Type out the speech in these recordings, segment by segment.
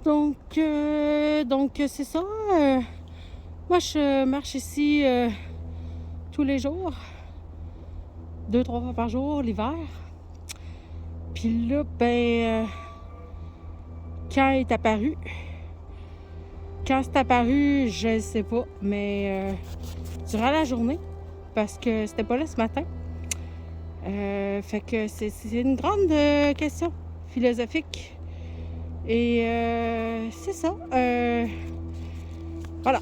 Donc c'est ça. Moi, je marche ici tous les jours. 2-3 fois par jour, l'hiver. Puis là, quand il est apparu, quand c'est apparu, je ne sais pas, mais durant la journée, parce que c'était pas là ce matin. Fait que c'est une grande question philosophique. Et c'est ça. Voilà.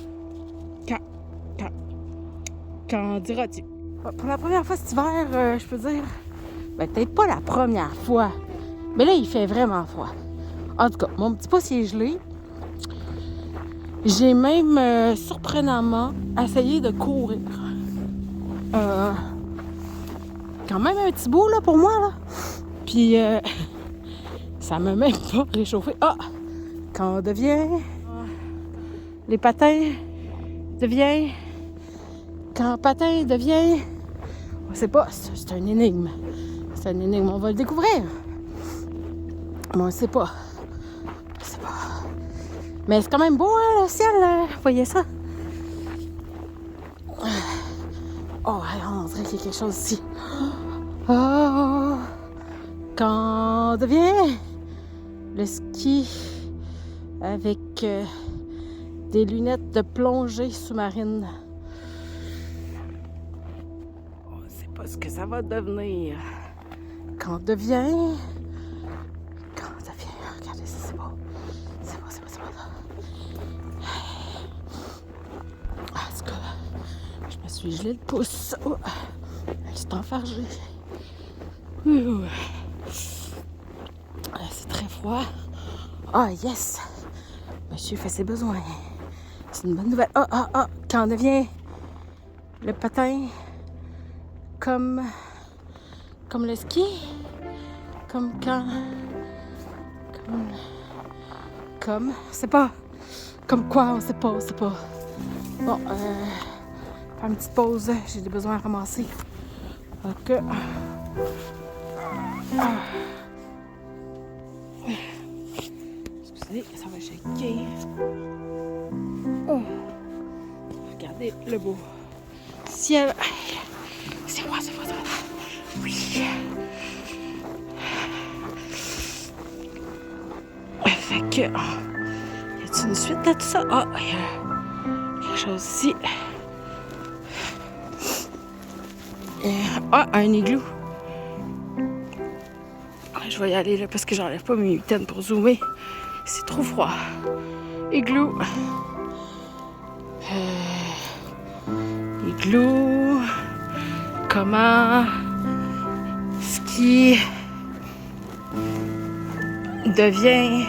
Quand diras-tu? Pour la première fois cet hiver, je peux dire, peut-être pas la première fois, mais là, il fait vraiment froid. En tout cas, mon petit pouce est gelé. J'ai même, surprenamment, essayé de courir. Quand même un petit bout, là, pour moi, là. Puis, ça m'a même pas réchauffé. Ah! Quand on devient... Les patins deviennent... Quand patin devient... On sait pas, c'est une énigme. C'est une énigme, on va le découvrir. Mais on sait pas. Je sais pas. Mais c'est quand même beau, hein, le ciel, là. Voyez ça? Oh, on dirait qu'il y a quelque chose ici. Oh! Quand on devient le ski avec des lunettes de plongée sous-marine. On ne sait pas ce que ça va devenir. Quand on devient... Regardez, c'est beau. C'est beau. Ah, c'est cool. Je me suis gelé le pouce. Oh, c'est enfargé. C'est très froid. Ah, yes! Monsieur fait ses besoins. C'est une bonne nouvelle. Quand on devient le patin comme le ski, comme c'est pas comme quoi, on sait pas. Bon, faire une petite pause, j'ai des besoins à ramasser. Ok. Excusez, ça va shaker. Oh. Regardez le beau ciel. C'est froid. Oui. Fait que... y a-t-il une suite à tout ça? Ah, il y a quelque chose ici. Un igloo. Je vais y aller là parce que j'enlève pas mes mitaines pour zoomer. C'est trop froid. Igloo. Igloo. Comment ski devient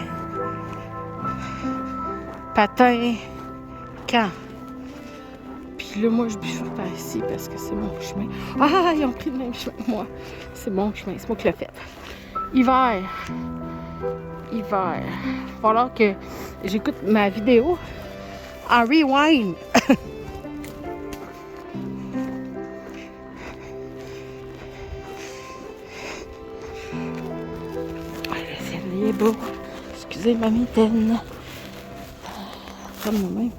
patin quand? Puis là, moi, je bifurque par ici parce que c'est mon chemin. Ah, ils ont pris le même chemin que moi. C'est mon chemin, c'est moi qui l'ai fait. Hiver. Il va falloir que j'écoute ma vidéo en rewind. Le ciel est beau. Excusez ma mitaine. Comme moi-même.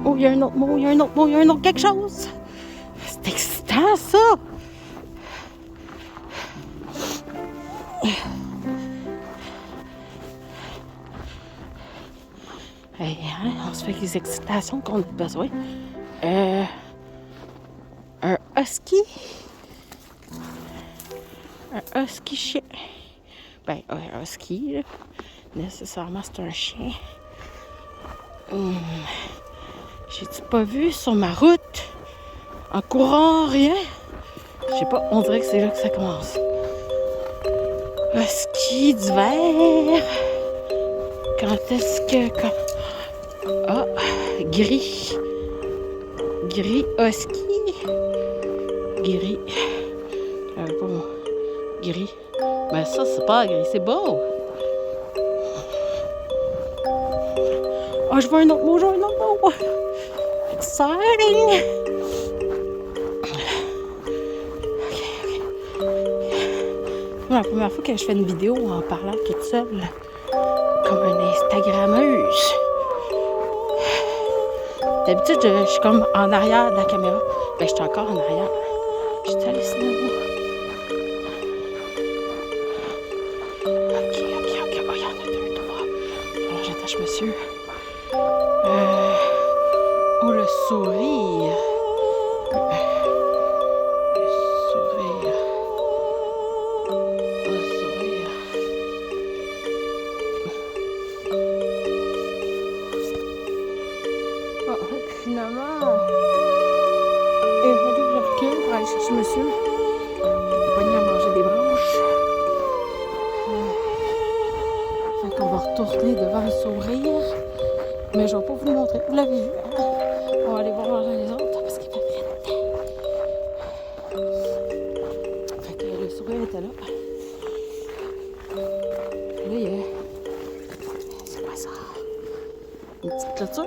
Oh, il y a un autre mot, il y a un autre quelque chose. C'est excitant, ça. Hey, hein, on se fait des excitations qu'on a besoin. Un husky. Un husky chien. Ben, un husky, là. Nécessairement, c'est un chien. J'ai-tu pas vu sur ma route, en courant, rien? Je sais pas, on dirait que c'est là que ça commence. Husky d'hiver. Quand est-ce que... Ah, gris. Gris husky. Gris. Pas moi. Gris. Ben ça, c'est pas gris, c'est beau. Ah, je vois un autre mot. Exciting. Ok. comme la première fois que je fais une vidéo en parlant toute seule, comme une Instagrammeuse. D'habitude, je suis comme en arrière de la caméra. Ben, je suis encore en arrière. Je suis allée sinon. Ok. Oh, il y en a 2, 3. Alors, j'attache monsieur. Oh, le sourire. Finalement, il fallait que je recule pour aller chercher monsieur. Il est pogné à manger des branches. Fait qu'on va retourner devant le sourire. Mais je vais pas vous le montrer. Vous l'avez vu. On va aller voir les autres parce qu'il fait prêt. Fait que le sourire était là. Là, il y a... C'est quoi ça? Une petite clôture.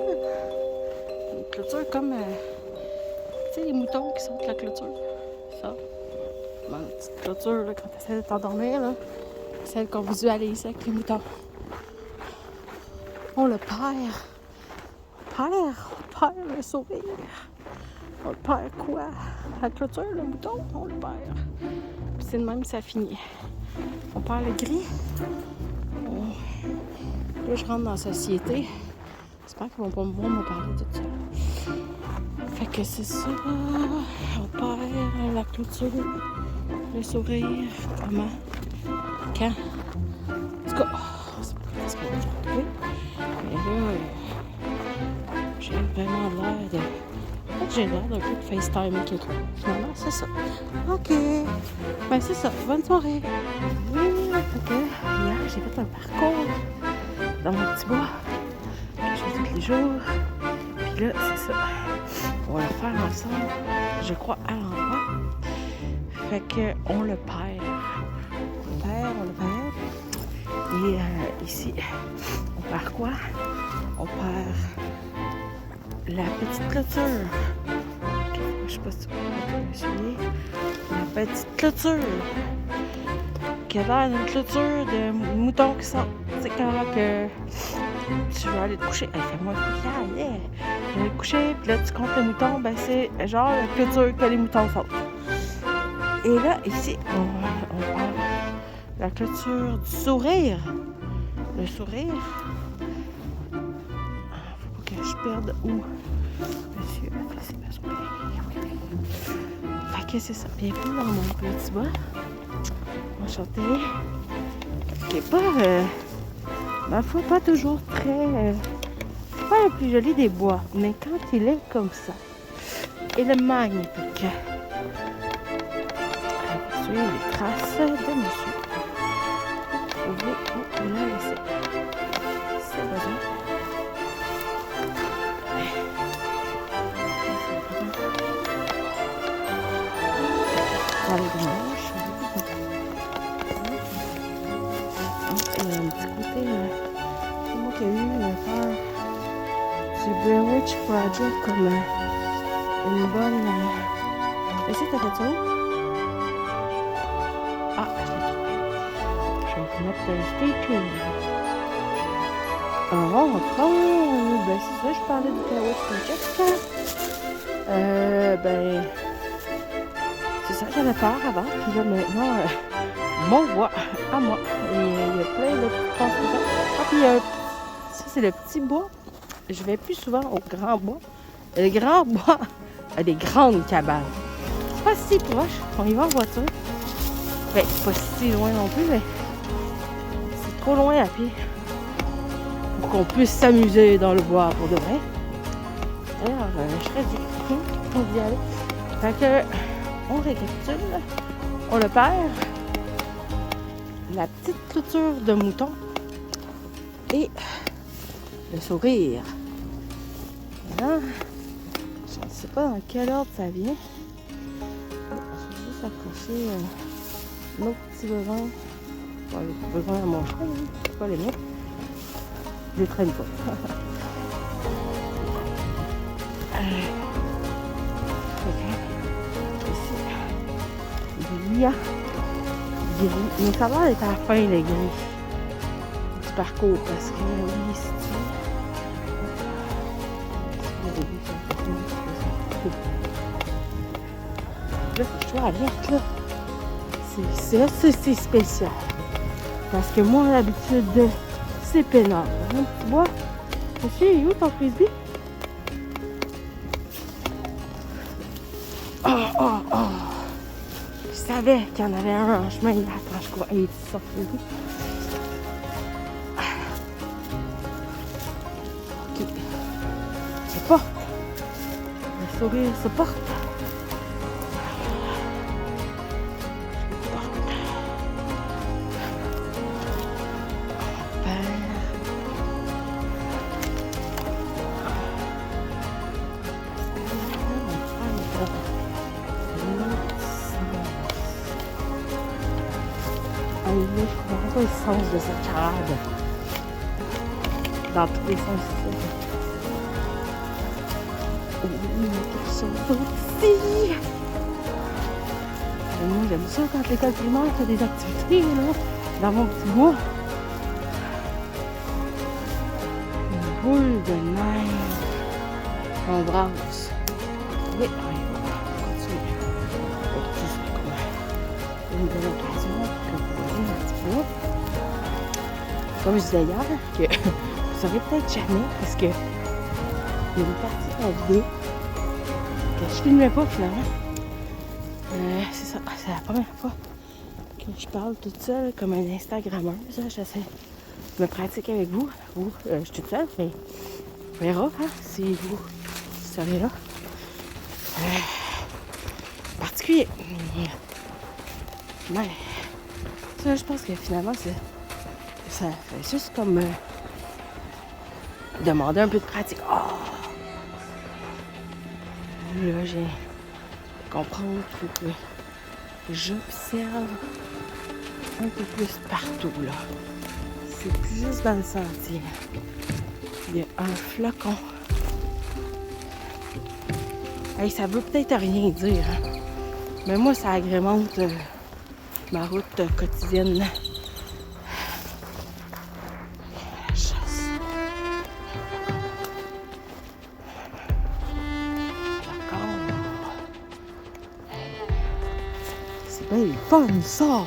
Une clôture comme... tu sais, les moutons qui sortent de la clôture. Ça. Bon, une petite clôture, là, quand tu essaies de t'endormir, là. Celle qu'on visualise avec les moutons. On le perd. On perd le sourire. On le perd quoi? La clôture, le mouton, on le perd. Puis c'est de même que ça finit. On perd le gris. Là, je rentre dans la société. J'espère qu'ils vont pas me voir me parler de ça. Fait que c'est ça. On perd la clôture, le sourire. Comment? Quand? En tout cas, c'est pas ce qu'on va trouver. Mais là, j'ai vraiment l'air de... En fait, j'ai l'air d'un peu de FaceTime avec quelqu'un. Finalement, c'est ça. OK. Ben, c'est ça. Bonne soirée. Oui, fait que hier, j'ai fait un parcours dans mon petit bois que je fais tous les jours. Puis là, c'est ça. On va le faire ensemble, je crois, à l'endroit. Fait que on le perd. On le perd. Et ici, on perd quoi? On perd la petite clôture. Okay, je sais pas si tu peux me souvenir. La petite clôture. Qui a l'air d'une clôture de moutons qui sortent. C'est quand que tu vas aller te coucher. Elle fait moins de yeah! Tu vas aller te coucher, puis là tu comptes les moutons, ben c'est genre la clôture que les moutons sortent. Et là, ici, on parle la clôture du sourire. Le sourire. Faut pas que je perde où monsieur a fait ses besoins. Fait que c'est ça. Bienvenue dans mon petit bois. Enchantée. Qui est pas, ma foi, pas toujours très... c'est pas le plus joli des bois, mais quand il est comme ça, il est magnifique. On va suivre les traces de monsieur. Trouver où il a laissé ses besoins. Dans les branches. Il y a un petit côté, c'est moi qui ai eu peur du Blair Witch Project comme une bonne... Est-ce que t'as fait ça? Ah, je l'ai trouvé. Je vais mettre Stay Tuned. Ben c'est ça, je parlais du Blair Witch Project. Ben... C'est ça, j'avais peur avant, puis là maintenant, mon bois à moi. Et il y a plein de petites constructions. Ah, puis ça, c'est le petit bois. Je vais plus souvent au grand bois. Le grand bois a des grandes cabanes. C'est pas si proche. On y va en voiture. Ben, c'est pas si loin non plus, mais c'est trop loin à pied pour qu'on puisse s'amuser dans le bois pour de vrai. D'ailleurs, je serais dit d'y aller. Fait que, on récapitule. On le perd. La petite clôture de mouton et le sourire. Voilà. Je ne sais pas dans quel ordre ça vient. Je vais juste accrocher nos petits besoins. Bon, les besoins à mon chien, hein. C'est pas les miens. Je les traîne pas. Ici, il y a gris. Mais ça a l'air d'être à la fin, le gris. Du parcours, parce que oui, si tu là, je suis alerte, là. C'est spécial. Parce que moi, d'habitude, c'est peinard. Hein? Tu vois? Monsieur, il est où ton frisbee? Oh! Je savais qu'il y en avait un en chemin là quand je crois. Il est sorti. Ok. Se porte. Le sourire se porte. Je comprends pas le sens de cette charade. Dans tous les sens. Oh, il y a quelque chose aussi. Moi, j'aime ça quand l'école primaire fait des activités, là, dans mon petit bois. Une boule de neige. On brasse. Oui, on va continuer. Une bonne occasion que vous voyez un petit peu. Comme je disais hier, que vous ne saurez peut-être jamais parce que il y a une partie de la vidéo que je filmais pas finalement. C'est ça, c'est la première fois que je parle toute seule comme une Instagrammeuse. J'essaie de me pratiquer avec vous. Je suis toute seule, mais on verra si vous serez là. Particulier. Mais ça, je pense que finalement, ça fait juste comme demander un peu de pratique. Oh! Là, j'ai comprendre qu'il faut que j'observe un peu plus partout, là. C'est plus juste dans le sentier. Il y a un flocon. Hey, ça veut peut-être rien dire, hein? Mais moi, ça agrémente ma route quotidienne. La chasse. D'accord. C'est bien fun, ça!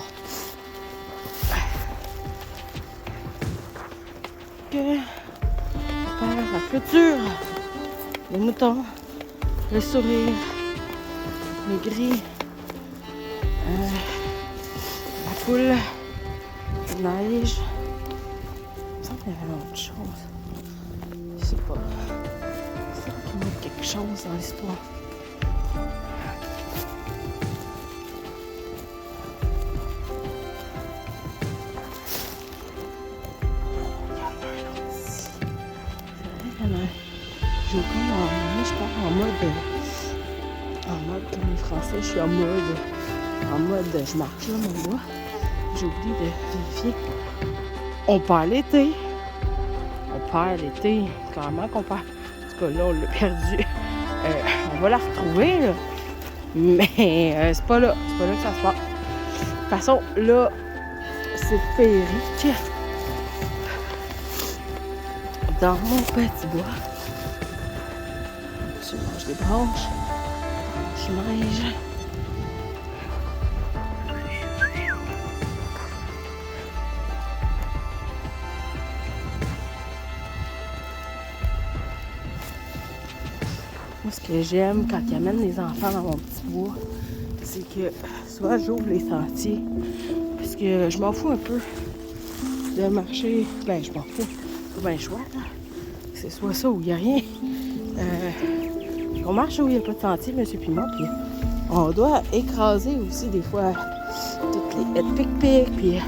Que la clôture, les moutons, le sourire, le gris, la poule, la neige. Il me semble qu'il y avait autre chose. Je sais pas. C'est qu'il y a quelque chose dans l'histoire. Je suis en mode comme les Français, je suis en mode je marche là mon bois. J'ai oublié de vérifier. On perd l'été. Clairement qu'on perd. En tout cas là on l'a perdu. On va la retrouver là. Mais c'est pas là que ça se passe. De toute façon là c'est féerique. Dans mon petit bois. Je mange des branches neige. Moi, ce que j'aime quand ils amènent les enfants dans mon petit bois, c'est que soit j'ouvre les sentiers, parce que je m'en fous un peu de marcher. Ben, je m'en fous. C'est pas bien chouette, là. C'est soit ça ou il n'y a rien. On marche où il n'y a pas de sentier, monsieur puis moi, puis on doit écraser aussi des fois toutes les haies de pic-pic, puis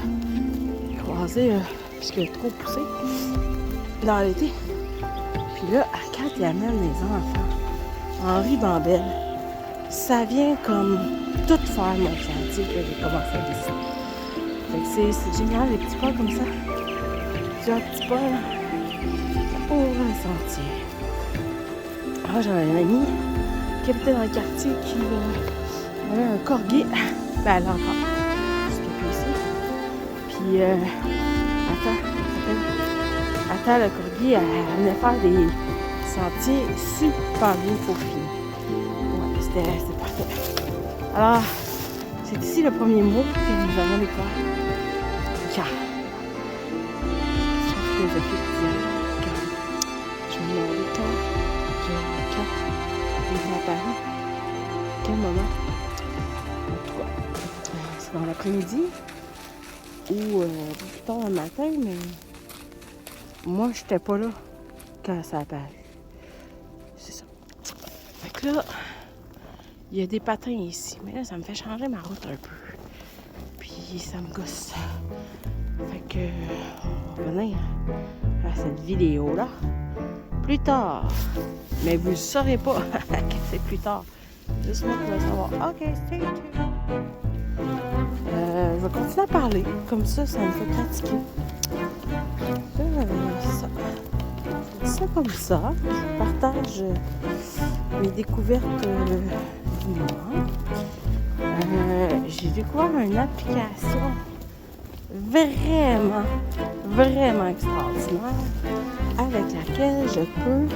écraser puisqu'il a trop poussé dans l'été. Puis là, quand ils amènent les enfants en ribambelle, ça vient comme tout faire mon sentier que j'ai commencé à dessiner. Fait que c'est génial, les petits pas comme ça. Plusieurs petits pas là, pour le sentier. Ah, j'avais un ami qui habitait dans le quartier qui avait un corgi. Ben, elle a encore. Parce qu'il est plus ici. Puis, attends, le corgi, elle venait faire des sentiers super bien faufilés. Ouais, c'était parfait. Alors, c'est ici le premier mois que nous avons découvert. Car, c'est philosophique d'hier. Je me demandais quand ils ont apparu. Quel moment? En tout cas, c'est dans l'après-midi ou plus tard le matin, mais moi, j'étais pas là quand ça a apparu. C'est ça. Fait que là, il y a des patins ici, mais là, ça me fait changer ma route un peu. Puis ça me gosse. Fait que on va revenir à cette vidéo-là plus tard. Mais vous ne saurez pas que c'est plus tard. Juste moi qui vais savoir. OK, stay tuned. Je vais continuer à parler. Comme ça, ça me fait pratiquer. Ça. Je dis ça comme ça. Je partage mes découvertes du moment. J'ai découvert une application vraiment extraordinaire avec laquelle je peux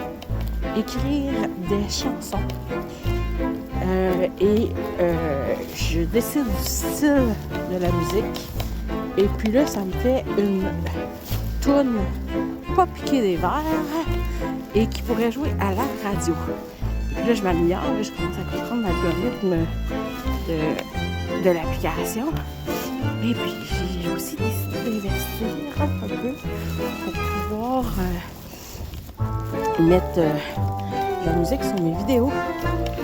écrire des chansons. Je décide du style de la musique. Et puis là, ça me fait une toune pas piquée des verres et qui pourrait jouer à la radio. Et puis là, je m'améliore, je commence à comprendre l'algorithme de l'application. Et puis, j'ai aussi décidé d'investir un peu pour pouvoir mettre la musique sur mes vidéos.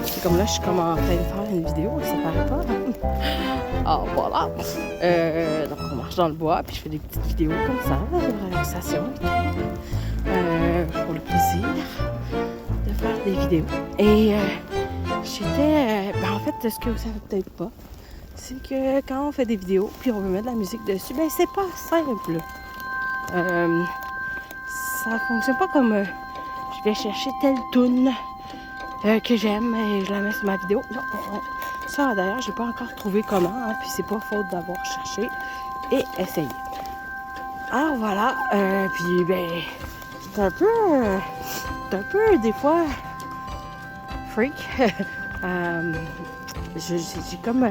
C'est comme là, je suis comme en train de faire une vidéo, ça paraît pas. Ah, voilà. Donc, on marche dans le bois, puis je fais des petites vidéos comme ça, de relaxation. Pour le plaisir de faire des vidéos. Et j'étais... en fait, ce que vous savez peut-être pas, c'est que quand on fait des vidéos, puis on veut mettre de la musique dessus, ben c'est pas simple. Ça fonctionne pas comme je vais chercher telle toune que j'aime et je la mets sur ma vidéo. Non. Ça, d'ailleurs, j'ai pas encore trouvé comment, hein, puis c'est pas faute d'avoir cherché et essayé. Alors voilà, puis ben, c'est un peu des fois freak. J'ai comme,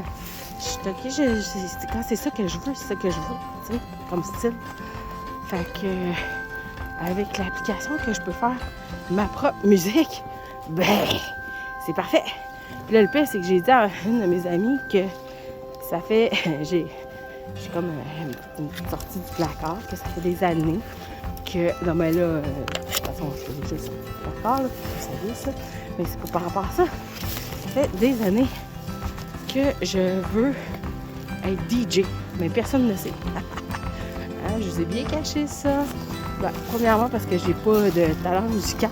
quand c'est ça que je veux, c'est ça que je veux, tu sais, comme style. Fait que avec l'application que je peux faire ma propre musique, ben, c'est parfait. Puis là, le pire, c'est que j'ai dit à une de mes amies que ça fait... j'ai comme une petite sortie du placard, que ça fait des années que... Non, mais là, de toute façon, je suis déjà sortie du placard, là, vous savez ça. Mais c'est pas par rapport à ça. Ça fait des années que je veux être DJ. Mais personne ne sait. Hein, je vous ai bien caché ça. Ben, premièrement, parce que j'ai pas de talent musical.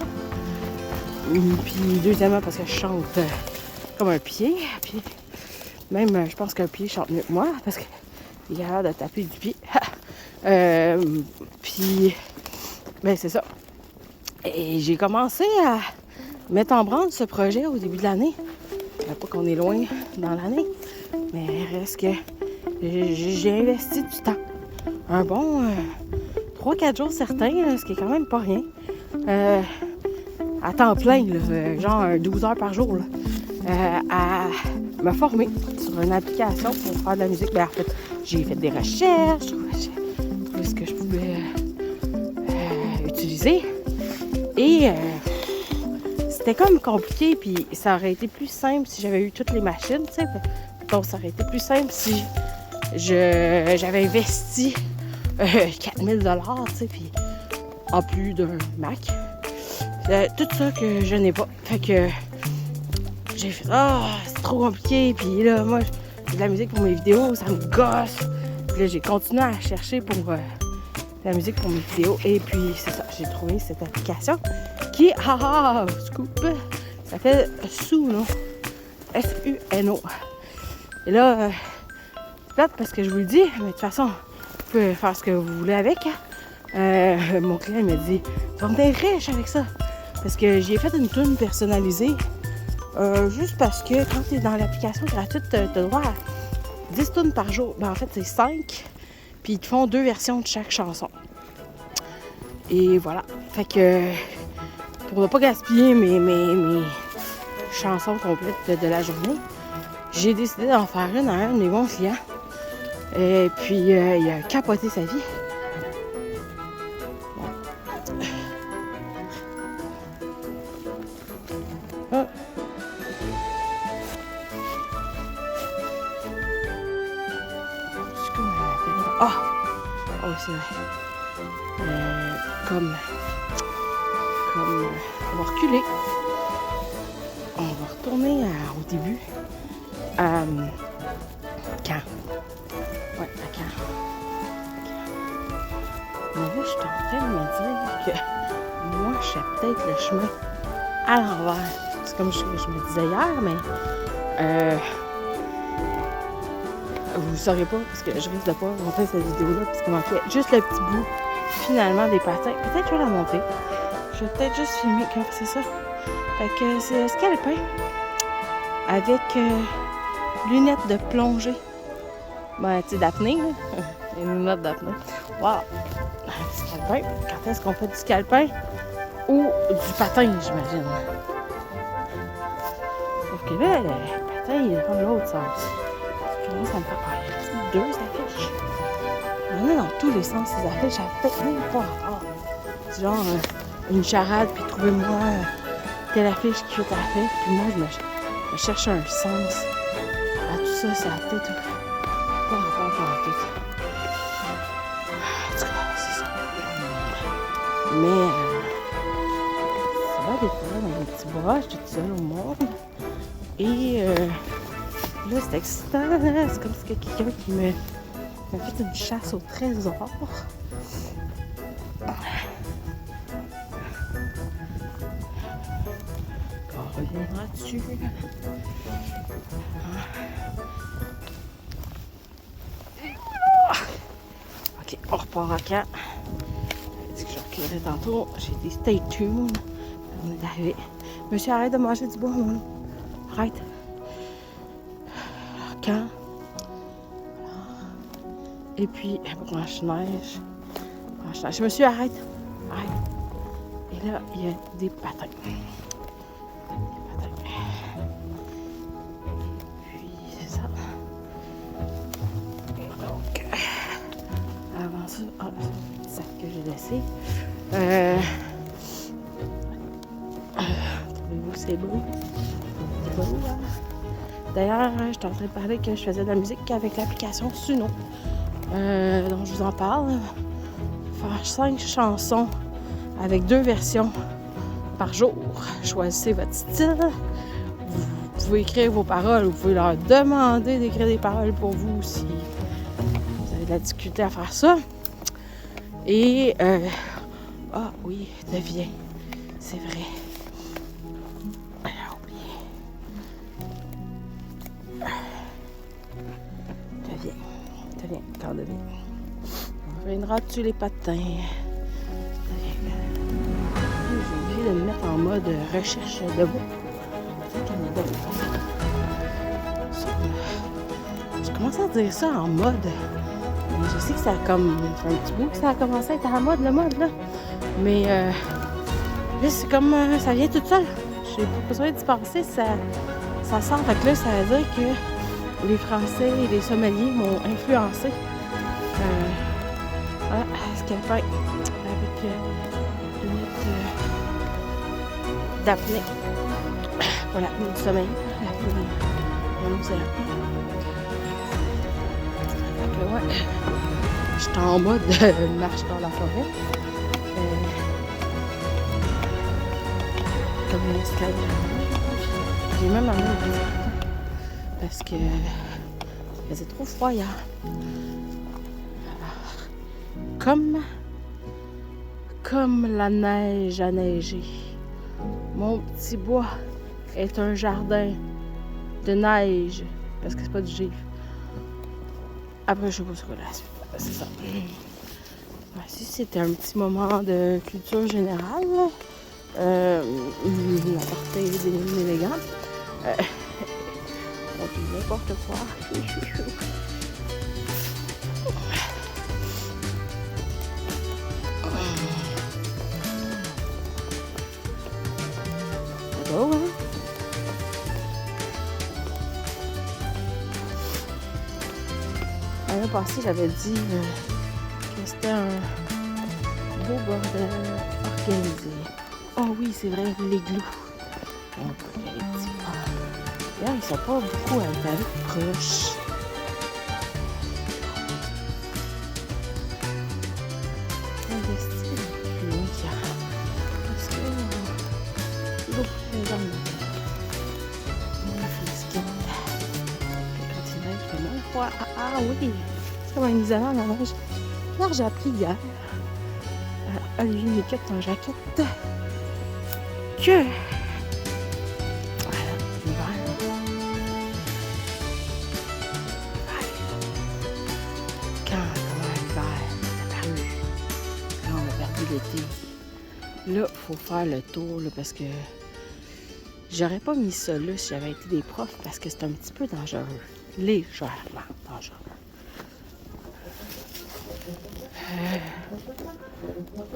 Puis deuxièmement, parce que je chante comme un pied. Puis même, je pense qu'un pied chante mieux que moi, parce qu'il a l'air de taper du pied. Puis, ben c'est ça. Et j'ai commencé à mettre en branle ce projet au début de l'année. Pas qu'on est loin dans l'année, mais reste que j'ai investi du temps. Un bon 3-4 jours certains, ce qui est quand même pas rien. À temps plein, là, genre 12 heures par jour, là, à me former sur une application pour faire de la musique. Ben, en fait, j'ai fait des recherches, trouvé ce que je pouvais utiliser. Et c'était comme compliqué, puis ça aurait été plus simple si j'avais eu toutes les machines, tu sais. Donc, ça aurait été plus simple si j'avais investi 4000 $, tu sais, puis en plus d'un Mac. Tout ça que je n'ai pas. Fait que j'ai fait c'est trop compliqué. Puis là, moi, j'ai de la musique pour mes vidéos, ça me gosse. Puis là, j'ai continué à chercher pour la musique pour mes vidéos. Et puis, c'est ça, j'ai trouvé cette application qui, scoop, ça fait Suno. S-U-N-O. Et là, c'est plate parce que je vous le dis, mais de toute façon, vous pouvez faire ce que vous voulez avec. Mon client m'a dit, tu vas me faire riche avec ça. Parce que j'ai fait une toune personnalisée. Juste parce que quand tu es dans l'application gratuite, tu as droit à 10 tounes par jour. Ben, en fait, c'est 5. Puis ils te font 2 versions de chaque chanson. Et voilà. Fait que pour ne pas gaspiller mes chansons complètes de la journée, j'ai décidé d'en faire une à un de mes bons clients. Et puis il a capoté sa vie. Ah. C'est comme ah! Oh, c'est vrai. Comme on va reculer. On va retourner au début. Quand? Ouais, à quand? Mais là, je suis en train de me dire que moi, je fais peut-être le chemin à l'envers. C'est comme je me disais hier, mais vous ne saurez pas, parce que je risque de pas monter cette vidéo-là, parce qu'il manquait juste le petit bout, finalement, des patins. Peut-être que je vais la monter. Je vais peut-être juste filmer quand c'est ça. Fait que c'est scalpin avec lunettes de plongée. Ben, tu sais, d'apnée, là. Une lunette d'apnée. Wow! Scalpin. Quand est-ce qu'on fait du scalpin? Ou du patin, j'imagine. Sauf que là, le patin, il est dans l'autre sens. Ça me fait peur. Il y a 2 affiches. Il y en a dans tous les sens, ces affiches. Ça fait même pas rapport. C'est genre une charade, puis trouvez-moi telle affiche qui fait ta affiche. Puis moi, je me cherche un sens à tout ça. Ça a peut-être pas rapport à tout. En tout cas, c'est ça. Mais ça va des fois dans les petits bois. Je suis toute seule au monde. Et là, c'est excitant. Là. C'est comme si quelqu'un qui m'a fait une chasse au trésor. On reviendra dessus. Ok, on repart à camp. J'ai dit que je reculerais tantôt. J'ai dit stay tuned. On est arrivé. Monsieur, arrête de manger du bois, mon loup. Arrête. Camp. Et puis, branche-neige. Branche-neige. Monsieur, arrête. Arrête. Et là, il y a des patins. Puis, c'est ça. Donc, avant ça, c'est le sac que j'ai laissé. Trouvez-vous c'est beau? C'est beau, hein? D'ailleurs, je suis en train de parler que je faisais de la musique avec l'application Suno. Donc, je vous en parle. Faire 5 chansons avec 2 versions par jour. Choisissez votre style. Vous pouvez écrire vos paroles. Vous pouvez leur demander d'écrire des paroles pour vous si vous avez de la difficulté à faire ça. Et, ah oui, deviens. C'est vrai. Alors, oublié. Deviens, quand devient. On reviendra dessus les patins. J'ai oublié de me mettre en mode recherche de bois. J'ai commencé à dire ça en mode. Je sais que ça a comme. Ça fait un petit bout que ça a commencé à être à la mode, le mode là. Mais là, c'est comme. Ça vient tout seul. J'ai pas besoin d'y penser. Ça sort. Fait que là, ça veut dire que les Français et les sommeliers m'ont influencé. Voilà, scalpin avec lunettes d'apnée. Voilà, l'apnée du sommeil. L'apnée de l'océan. Fait que ouais, je suis en mode marche dans la forêt. Comme une escalade. J'ai même amené le bivouac parce que il faisait trop froid hier. Comme la neige a neigé, mon petit bois est un jardin de neige, parce que c'est pas du givre. Après, je sais pas ce que la suite. C'est ça. Voici, c'était un petit moment de culture générale. La portée des élégants. On dit n'importe quoi. L'année passée, j'avais dit que c'était un beau bordel organisé. Oh oui, c'est vrai, les glous. On peut y aller petit peu. D'ailleurs, ils sont pas beaucoup à être proches. Investir plus loin qu'il y a. Parce que l'eau est dans le ah oui, c'est comme un isolant à la neige. Hier, j'ai appris hier à lui mettre en jaquette que voilà, l'hiver. Quand l'hiver est apparu, là on a perdu l'été. Là, il faut faire le tour là, parce que j'aurais pas mis ça là si j'avais été des profs parce que c'est un petit peu dangereux. Légèrement dangereux.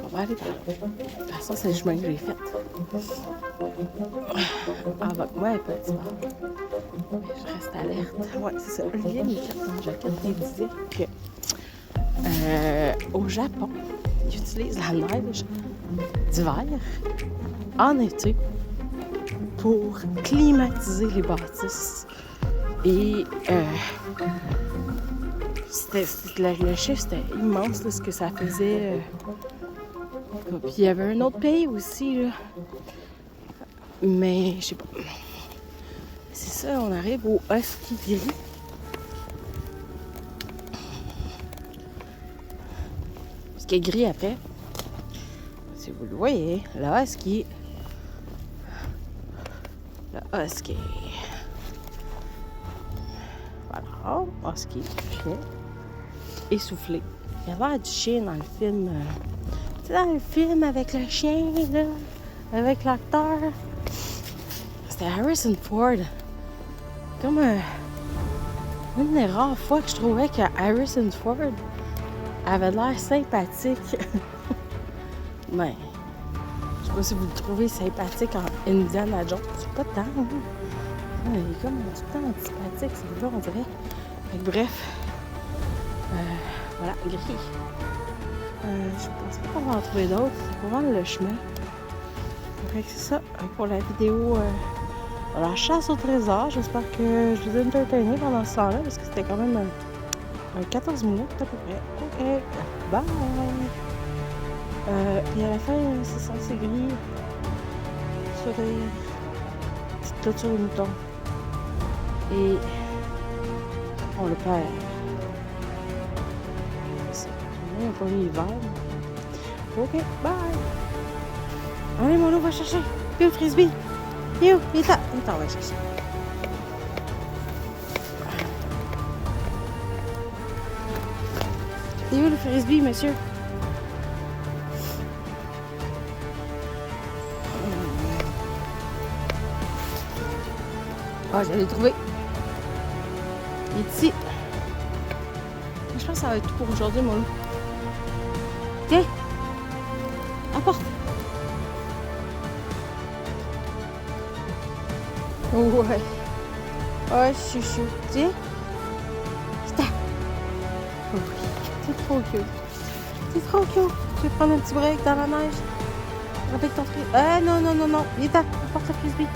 On va aller par là. De toute façon, c'est le chemin que j'ai fait. Avec moi, un petit peu. Mais je reste alerte. Ouais, c'est ça. Olivier m'a fait dans la jaquette. Il disait que au Japon, ils utilisent la neige d'hiver en été pour climatiser les bâtisses. Et le chiffre, c'était immense là, ce que ça faisait. Puis il y avait un autre pays aussi, là. Mais je sais pas. C'est ça, on arrive au husky gris. Ce qui est gris après. Si vous le voyez, le husky. Le husky. Voilà, husky, chien. Essoufflé. Il y avait du chien dans le film. Tu sais, dans le film avec le chien, là, avec l'acteur. C'était Harrison Ford. Comme une des rares fois que je trouvais que Harrison Ford avait l'air sympathique. Mais, je sais pas si vous le trouvez sympathique en Indiana Jones. Pas tant, hein? Il est comme tout le temps antipathique, c'est là, on dirait. Fait que bref. Voilà, gris. Je pense pas qu'on va en trouver d'autres. C'est pour rendre le chemin. Fait que c'est ça pour la vidéo de la chasse au trésor. J'espère que je vous ai entertainé pendant ce temps-là parce que c'était quand même 14 minutes à peu près. Ok, bye! Et à la fin, c'est censé gris sur les petites clôtures de moutons. Et on le perd. On n'a pas eu l'hiver. Ok, bye! Allez, mon loup, va chercher. Puis le frisbee. Il est où? Il est là. Attends, on va chercher. Il est où le frisbee, monsieur? Ah, je l'ai trouvé. Il est ici. Je pense que ça va être tout pour aujourd'hui, mon loup. Tiens! Apporte! Ouais. Ouais, chouchou. Tiens! Putain! Oh oui, c'est trop cute. C'est trop cute. Tu veux prendre un petit break dans la neige? Avec ton frisbee. Non, non, non, non. Viens, apporte le frisbee.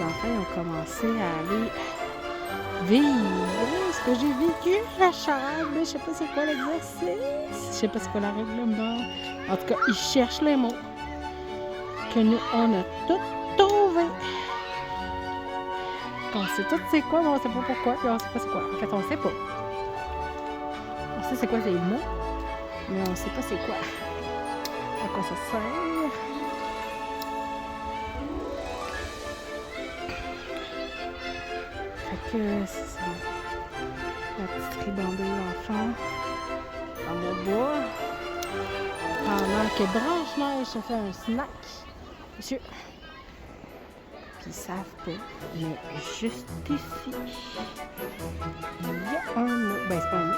enfants ils ont commencé à aller vivre ce que j'ai vécu à la chambre. Je sais pas c'est quoi l'exercice. Je sais pas c'est quoi la règlement. En tout cas, ils cherchent les mots que nous, on a tout trouvé. On sait tout c'est quoi, mais on sait pas pourquoi, puis on sait pas c'est quoi. En fait, on sait pas. On sait c'est quoi les mots, mais on sait pas c'est quoi. À quoi ça sert. Fait que c'est ça. La petite ribambée d'enfants dans mon bois. Pendant que Blanche-Neige se fait un snack. Monsieur. Puis ils savent pas, mais juste ici, il y a un mot. Ben, c'est pas un mot.